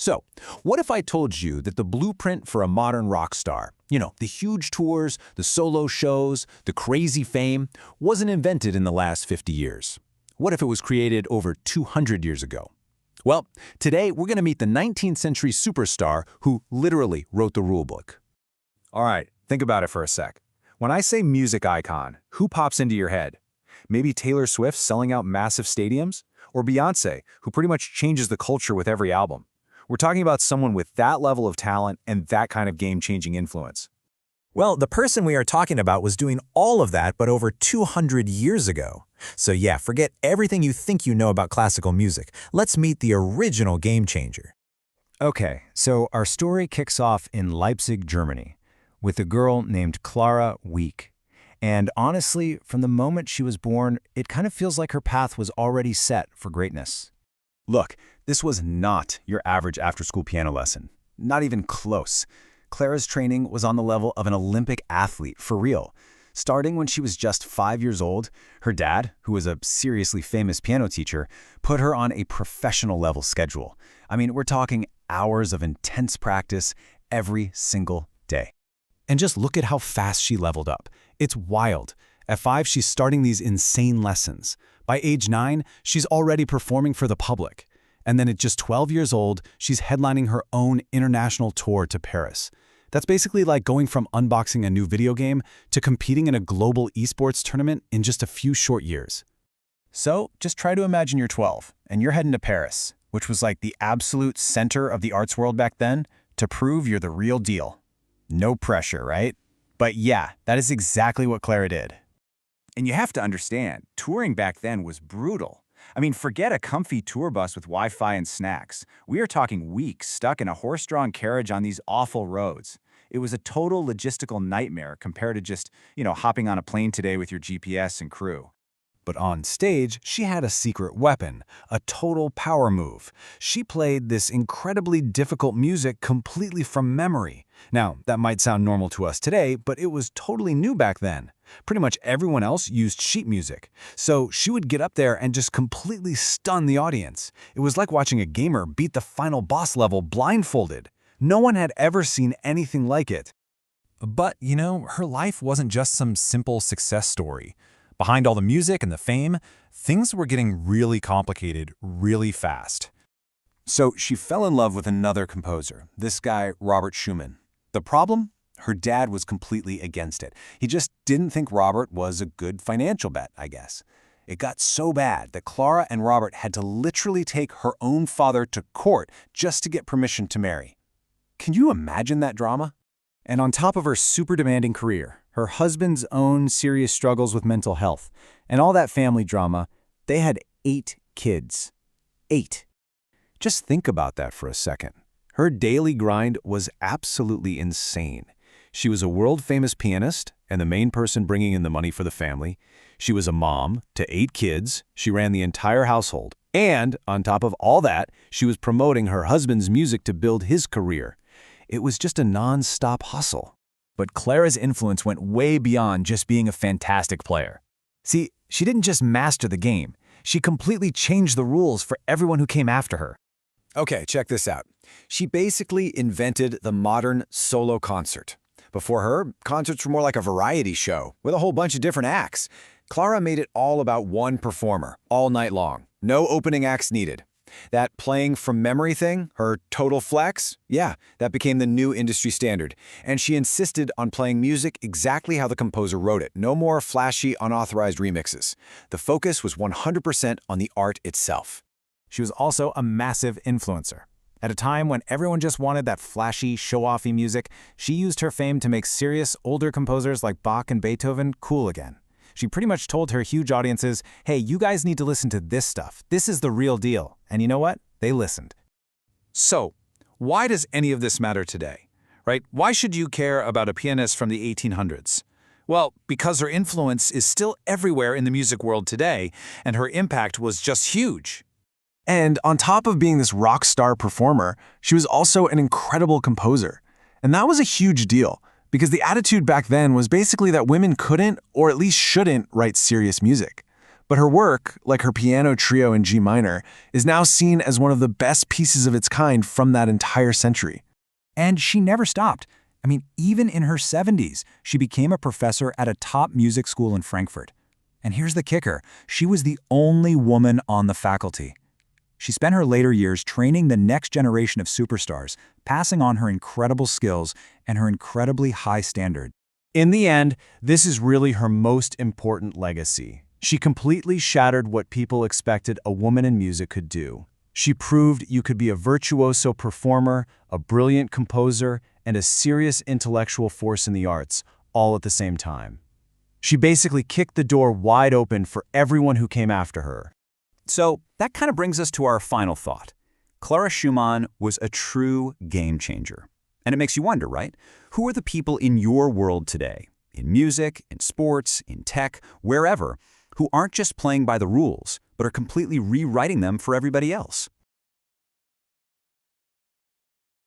So, what if I told you that the blueprint for a modern rock star, the huge tours, the solo shows, the crazy fame, wasn't invented in the last 50 years? What if it was created over 200 years ago? Well, today we're going to meet the 19th century superstar who literally wrote the rulebook. All right, think about it for a sec. When I say music icon, who pops into your head? Maybe Taylor Swift selling out massive stadiums? Or Beyoncé, who pretty much changes the culture with every album? We're talking about someone with that level of talent and that kind of game-changing influence. Well, the person we are talking about was doing all of that, but over 200 years ago. So yeah, forget everything you think you know about classical music. Let's meet the original game changer. Okay, so our story kicks off in Leipzig, Germany, with a girl named Clara Wieck. And honestly, from the moment she was born, it kind of feels like her path was already set for greatness. Look, this was not your average after-school piano lesson. Not even close. Clara's training was on the level of an Olympic athlete, for real. Starting when she was just 5 years old, her dad, who was a seriously famous piano teacher, put her on a professional-level schedule. I mean, we're talking hours of intense practice every single day. And just look at how fast she leveled up. It's wild. At 5, she's starting these insane lessons. By age 9, she's already performing for the public. And then at just 12 years old, she's headlining her own international tour to Paris. That's basically like going from unboxing a new video game to competing in a global esports tournament in just a few short years. So just try to imagine you're 12 and you're heading to Paris, which was like the absolute center of the arts world back then, to prove you're the real deal. No pressure, right? But yeah, that is exactly what Clara did. And you have to understand, touring back then was brutal. I mean, forget a comfy tour bus with Wi-Fi and snacks. We are talking weeks stuck in a horse-drawn carriage on these awful roads. It was a total logistical nightmare compared to just, hopping on a plane today with your GPS and crew. But on stage, she had a secret weapon, a total power move. She played this incredibly difficult music completely from memory. Now, that might sound normal to us today, but it was totally new back then. Pretty much everyone else used sheet music. So she would get up there and just completely stun the audience. It was like watching a gamer beat the final boss level blindfolded. No one had ever seen anything like it. But, her life wasn't just some simple success story. Behind all the music and the fame, things were getting really complicated really fast. So she fell in love with another composer, this guy, Robert Schumann. The problem? Her dad was completely against it. He just didn't think Robert was a good financial bet, I guess. It got so bad that Clara and Robert had to literally take her own father to court just to get permission to marry. Can you imagine that drama? And on top of her super demanding career, her husband's own serious struggles with mental health, and all that family drama, they had 8 kids. 8. Just think about that for a second. Her daily grind was absolutely insane. She was a world-famous pianist and the main person bringing in the money for the family. She was a mom to 8 kids. She ran the entire household. And on top of all that, she was promoting her husband's music to build his career. It was just a non-stop hustle. But Clara's influence went way beyond just being a fantastic player. See, she didn't just master the game. She completely changed the rules for everyone who came after her. Okay, check this out. She basically invented the modern solo concert. Before her, concerts were more like a variety show with a whole bunch of different acts. Clara made it all about one performer, all night long. No opening acts needed. That playing from memory thing, her total flex, yeah, that became the new industry standard. And she insisted on playing music exactly how the composer wrote it. No more flashy, unauthorized remixes. The focus was 100% on the art itself. She was also a massive influencer. At a time when everyone just wanted that flashy, show-offy music, she used her fame to make serious, older composers like Bach and Beethoven cool again. She pretty much told her huge audiences, hey, you guys need to listen to this stuff. This is the real deal. And you know what? They listened. So, why does any of this matter today? Right? Why should you care about a pianist from the 1800s? Well, because her influence is still everywhere in the music world today, and her impact was just huge. And on top of being this rock star performer, she was also an incredible composer. And that was a huge deal, because the attitude back then was basically that women couldn't, or at least shouldn't, write serious music. But her work, like her piano trio in G minor, is now seen as one of the best pieces of its kind from that entire century. And she never stopped. I mean, even in her 70s, she became a professor at a top music school in Frankfurt. And here's the kicker, she was the only woman on the faculty. She spent her later years training the next generation of superstars, passing on her incredible skills and her incredibly high standard. In the end, this is really her most important legacy. She completely shattered what people expected a woman in music could do. She proved you could be a virtuoso performer, a brilliant composer, and a serious intellectual force in the arts, all at the same time. She basically kicked the door wide open for everyone who came after her. So that kind of brings us to our final thought. Clara Schumann was a true game changer. And it makes you wonder, right? Who are the people in your world today, in music, in sports, in tech, wherever, who aren't just playing by the rules, but are completely rewriting them for everybody else?